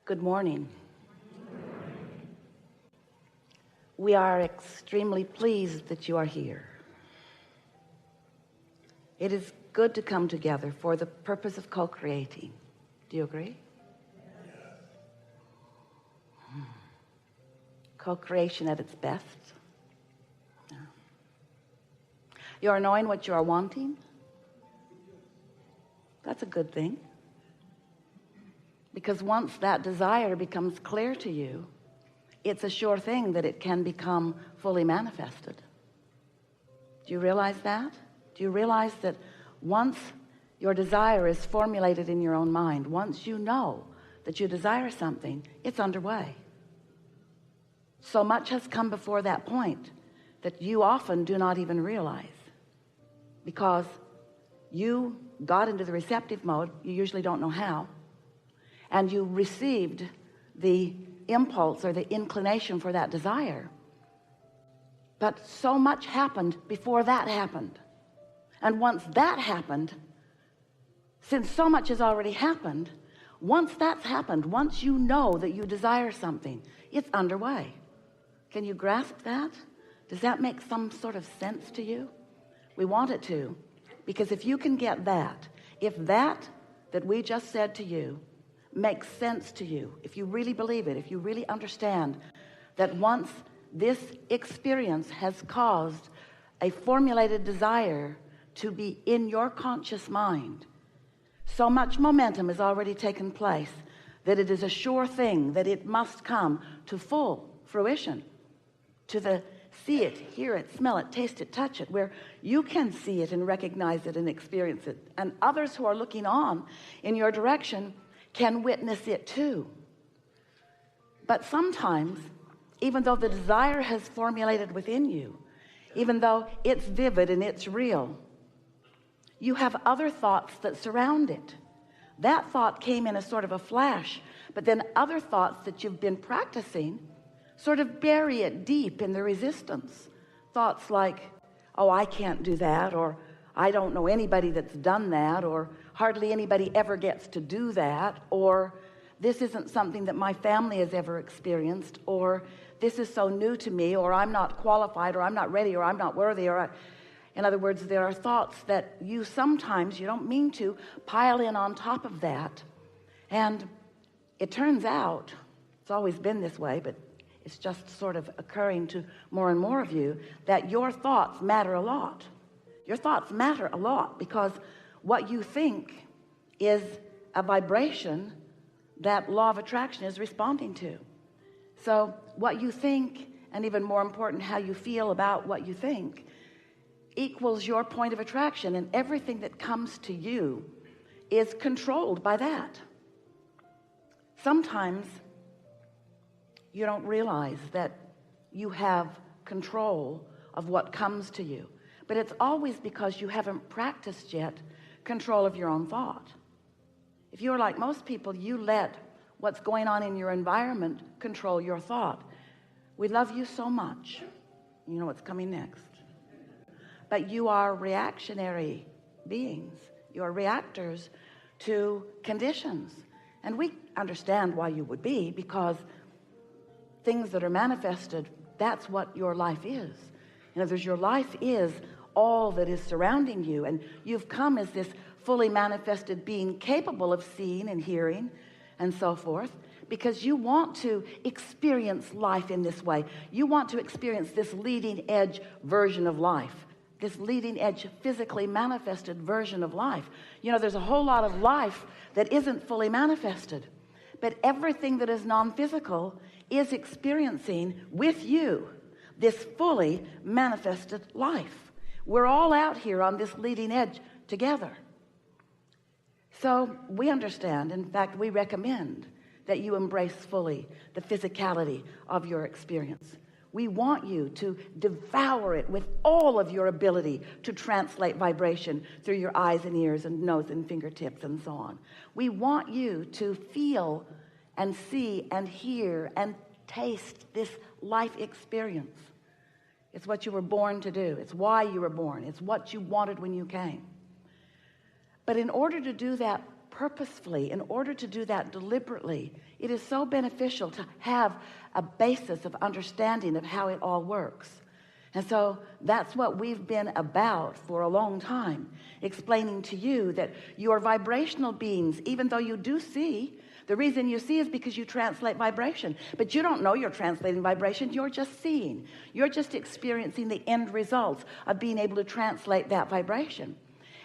Good morning. We are extremely pleased that you are here. It is good to come together for the purpose of co-creating. Do you agree? Co-creation at its best. Yeah. You are knowing what you are wanting. That's a good thing. Because once that desire becomes clear to you, it's a sure thing that it can become fully manifested. Do you realize that? Do you realize that once your desire is formulated in your own mind, once you know that you desire something, it's underway? So much has come before that point that you often do not even realize, because you got into the receptive mode. You usually don't know how, and you received the impulse or the inclination for that desire, but so much happened before that happened. And once that happened, since so much has already happened, once that's happened, once you know that you desire something, it's underway. Can you grasp that? Does that make some sort of sense to you? We want it to, because if you can get that, if that we just said to you makes sense to you, if you really believe it, if you really understand that once this experience has caused a formulated desire to be in your conscious mind, so much momentum has already taken place that it is a sure thing that it must come to full fruition, to the see it, hear it, smell it, taste it, touch it, where you can see it and recognize it and experience it, and others who are looking on in your direction can witness it too. But sometimes, even though the desire has formulated within you, even though it's vivid and it's real, you have other thoughts that surround it. That thought came in a sort of a flash, but then other thoughts that you've been practicing sort of bury it deep in the resistance. Thoughts like, oh, I can't do that, or I don't know anybody that's done that, or hardly anybody ever gets to do that, or this isn't something that my family has ever experienced, or this is so new to me, or I'm not qualified, or I'm not ready, or I'm not worthy, in other words, there are thoughts that you sometimes, you don't mean to, pile in on top of that. And it turns out, it's always been this way, but it's just sort of occurring to more and more of you, that your thoughts matter a lot. Your thoughts matter a lot, because what you think is a vibration that law of attraction is responding to. So what you think, and even more important, how you feel about what you think, equals your point of attraction, and everything that comes to you is controlled by that. Sometimes you don't realize that you have control of what comes to you, but it's always because you haven't practiced yet control of your own thought. If you're like most people, you let what's going on in your environment control your thought. We love you so much. You know what's coming next. But you are reactionary beings. You're reactors to conditions. And we understand why you would be, because things that are manifested, that's what your life is. In other words, your life is all that is surrounding you, and you've come as this fully manifested being, capable of seeing and hearing and so forth, because you want to experience life in this way. You want to experience this leading edge version of life, this leading edge physically manifested version of life. You know, there's a whole lot of life that isn't fully manifested, but everything that is non-physical is experiencing with you this fully manifested life. We're all out here on this leading edge together. So we understand, in fact, we recommend that you embrace fully the physicality of your experience. We want you to devour it with all of your ability to translate vibration through your eyes and ears and nose and fingertips and so on. We want you to feel and see and hear and taste this life experience. It's what you were born to do. It's why you were born. It's what you wanted when you came. But in order to do that purposefully, in order to do that deliberately, it is so beneficial to have a basis of understanding of how it all works. And so that's what we've been about for a long time, explaining to you that you are vibrational beings. Even though you do see, the reason you see is because you translate vibration, but you don't know you're translating vibration. You're just seeing, you're just experiencing the end results of being able to translate that vibration.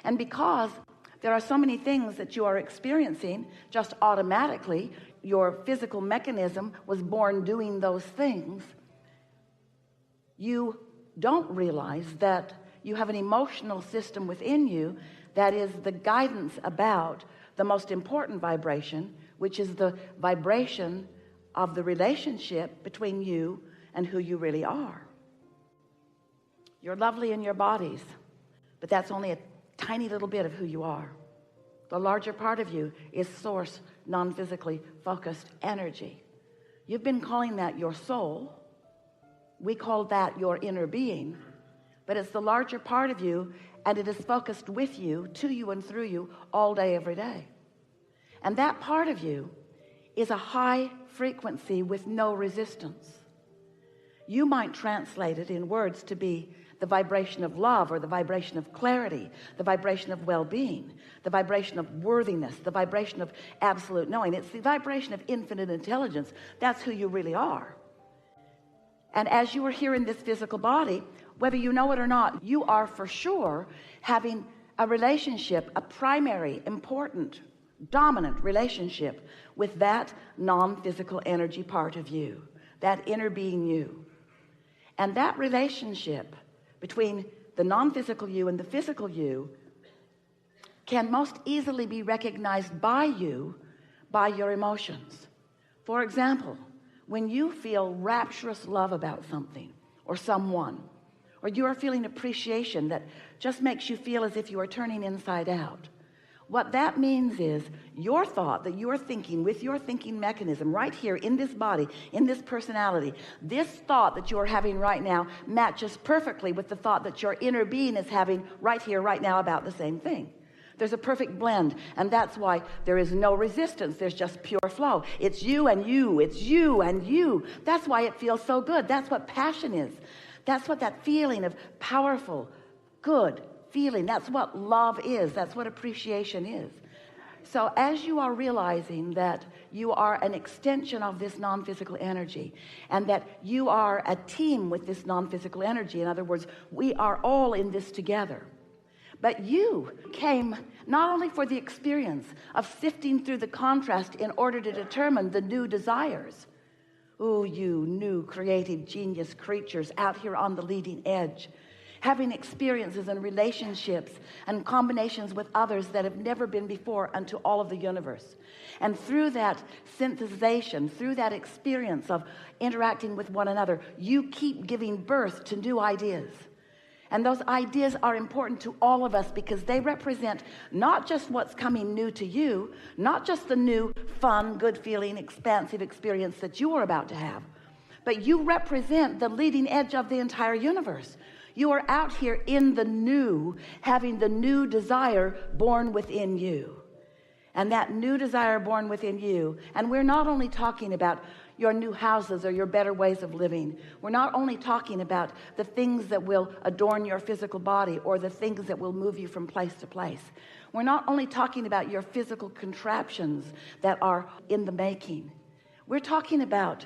And because there are so many things that you are experiencing just automatically, your physical mechanism was born doing those things, you don't realize that you have an emotional system within you that is the guidance about the most important vibration, which is the vibration of the relationship between you and who you really are. You're lovely in your bodies, but that's only a tiny little bit of who you are. The larger part of you is source, non-physically focused energy. You've been calling that your soul. We call that your inner being, but it's the larger part of you, and it is focused with you, to you, and through you all day, every day. And that part of you is a high frequency with no resistance. You might translate it in words to be the vibration of love, or the vibration of clarity, the vibration of well-being, the vibration of worthiness, the vibration of absolute knowing. It's the vibration of infinite intelligence. That's who you really are. And as you are here in this physical body, whether you know it or not, you are for sure having a relationship, a primary, important, dominant relationship with that non-physical energy part of you, that inner being you. And that relationship between the non-physical you and the physical you can most easily be recognized by you by your emotions. For example, when you feel rapturous love about something or someone, or you are feeling appreciation that just makes you feel as if you are turning inside out, what that means is your thought that you are thinking with your thinking mechanism right here in this body, in this personality, this thought that you are having right now matches perfectly with the thought that your inner being is having right here, right now about the same thing. There's a perfect blend, and that's why there is no resistance. There's just pure flow. It's you and you. It's you and you. That's why it feels so good. That's what passion is. That's what that feeling of powerful, good feeling, that's what love is. That's what appreciation is. So as you are realizing that you are an extension of this non-physical energy, and that you are a team with this non-physical energy, in other words, we are all in this together. But you came not only for the experience of sifting through the contrast in order to determine the new desires. Oh, you new creative genius creatures out here on the leading edge, having experiences and relationships and combinations with others that have never been before unto all of the universe. And through that synthesization, through that experience of interacting with one another, you keep giving birth to new ideas. And those ideas are important to all of us because they represent not just what's coming new to you, not just the new, fun, good feeling, expansive experience that you are about to have, but you represent the leading edge of the entire universe. You are out here in the new, having the new desire born within you. And that new desire born within you, and we're not only talking about your new houses or your better ways of living. We're not only talking about the things that will adorn your physical body or the things that will move you from place to place. We're not only talking about your physical contraptions that are in the making. We're talking about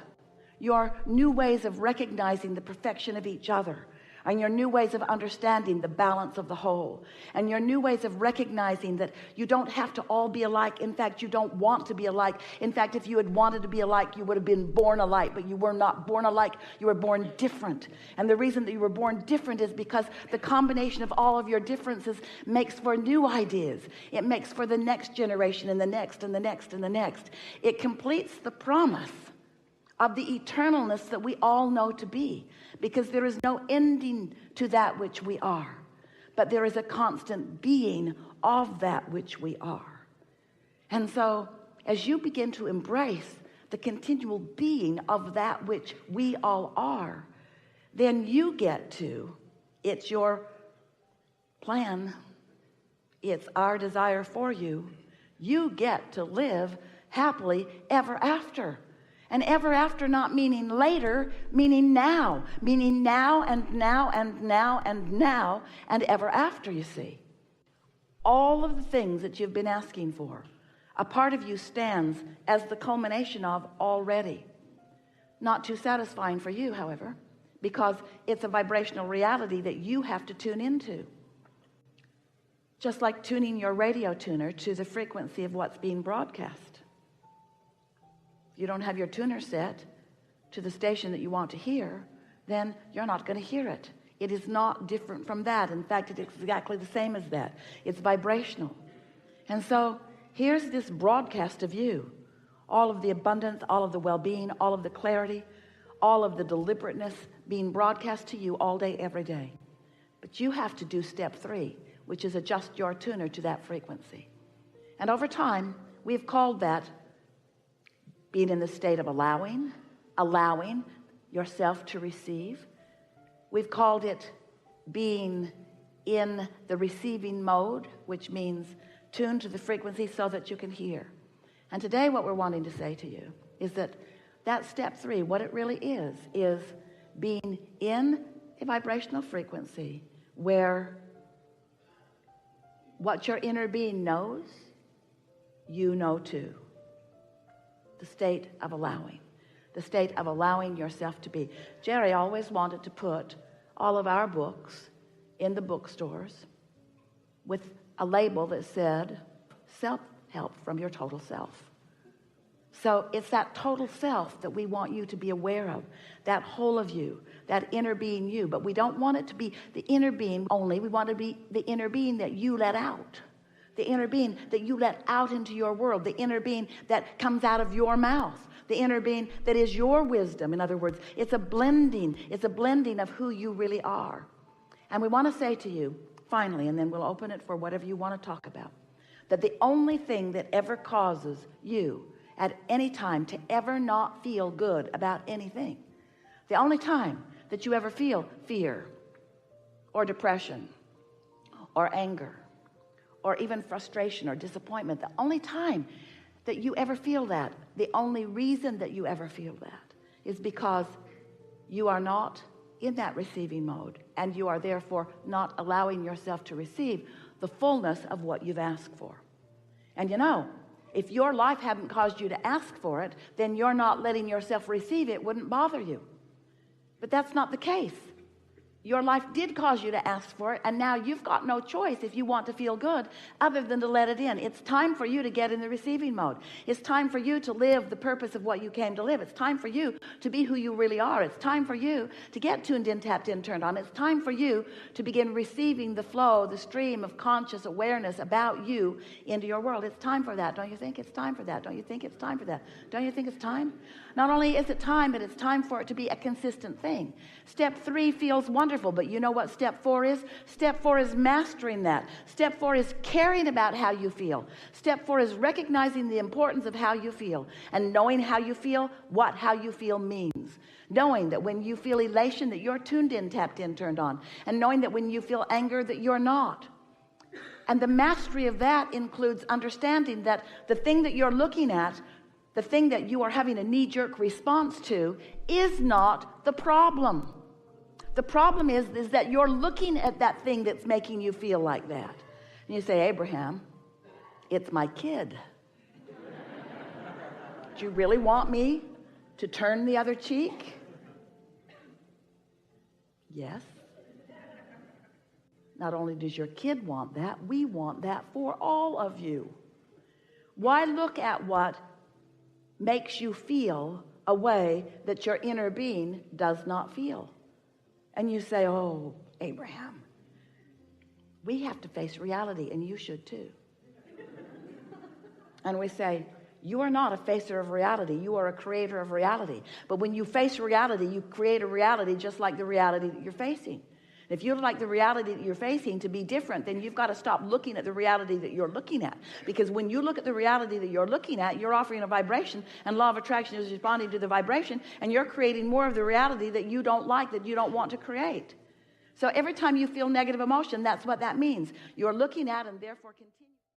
your new ways of recognizing the perfection of each other, and your new ways of understanding the balance of the whole, and your new ways of recognizing that you don't have to all be alike. In fact, you don't want to be alike. In fact, if you had wanted to be alike, you would have been born alike, but you were not born alike. You were born different. And the reason that you were born different is because the combination of all of your differences makes for new ideas. It makes for the next generation and the next and the next and the next. It completes the promise of the eternalness that we all know to be, because there is no ending to that which we are, but there is a constant being of that which we are. And so as you begin to embrace the continual being of that which we all are, then you get to, it's your plan, it's our desire for you, You get to live happily ever after. And ever after not meaning later, meaning now and now and now and now and ever after, you see. All of the things that you've been asking for, a part of you stands as the culmination of already. Not too satisfying for you, however, because it's a vibrational reality that you have to tune into. Just like tuning your radio tuner to the frequency of what's being broadcast. If you don't have your tuner set to the station that you want to hear, then you're not going to hear it. It is not different from that. In fact, it's exactly the same as that. It's vibrational. And so here's this broadcast of you, all of the abundance, all of the well-being, all of the clarity, all of the deliberateness being broadcast to you all day, every day. But you have to do step 3, which is adjust your tuner to that frequency. And over time, we've called that being in the state of allowing yourself to receive. We've called it being in the receiving mode, which means tuned to the frequency so that you can hear. And today what we're wanting to say to you is that step 3, what it really is being in a vibrational frequency where what your inner being knows, you know too. The state of allowing yourself to be. Jerry always wanted to put all of our books in the bookstores with a label that said self-help from your total self. So it's that total self that we want you to be aware of, that whole of you, that inner being you. But we don't want it to be the inner being only. We want it to be the inner being that you let out, the inner being that you let out into your world, the inner being that comes out of your mouth, the inner being that is your wisdom. In other words, it's a blending of who you really are. And we want to say to you, finally, and then we'll open it for whatever you want to talk about, that the only thing that ever causes you at any time to ever not feel good about anything, the only time that you ever feel fear or depression or anger or even frustration or disappointment, the only time that you ever feel that, the only reason that you ever feel that is because you are not in that receiving mode, and you are therefore not allowing yourself to receive the fullness of what you've asked for. And you know, if your life hadn't caused you to ask for it, then you're not letting yourself receive it. It wouldn't bother you. But that's not the case. Your life did cause you to ask for it, and now you've got no choice if you want to feel good other than to let it in. It's time for you to get in the receiving mode. It's time for you to live the purpose of what you came to live. It's time for you to be who you really are. It's time for you to get tuned in, tapped in, turned on. It's time for you to begin receiving the flow, the stream of conscious awareness about you into your world. It's time for that. Don't you think it's time for that? Don't you think it's time for that? Don't you think it's time? Not only is it time, but it's time for it to be a consistent thing. Step 3 feels wonderful, but you know what step 4 is? Step 4 is mastering that. Step 4 is caring about how you feel. Step 4 is recognizing the importance of how you feel and knowing how you feel, what how you feel means. Knowing that when you feel elation, that you're tuned in, tapped in, turned on. And knowing that when you feel anger, that you're not. And the mastery of that includes understanding that the thing that you're looking at, the thing that you are having a knee-jerk response to, is not the problem. The problem is that you're looking at that thing that's making you feel like that. And you say, Abraham, it's my kid. Do you really want me to turn the other cheek? Yes. Not only does your kid want that, we want that for all of you. Why look at what makes you feel a way that your inner being does not feel? And you say, oh, Abraham, we have to face reality, and you should too. And we say, you are not a facer of reality. You are a creator of reality. But when you face reality, you create a reality just like the reality that you're facing. If you'd like the reality that you're facing to be different, then you've got to stop looking at the reality that you're looking at. Because when you look at the reality that you're looking at, you're offering a vibration, and law of attraction is responding to the vibration, and you're creating more of the reality that you don't like, that you don't want to create. So every time you feel negative emotion, that's what that means. You're looking at and therefore continue.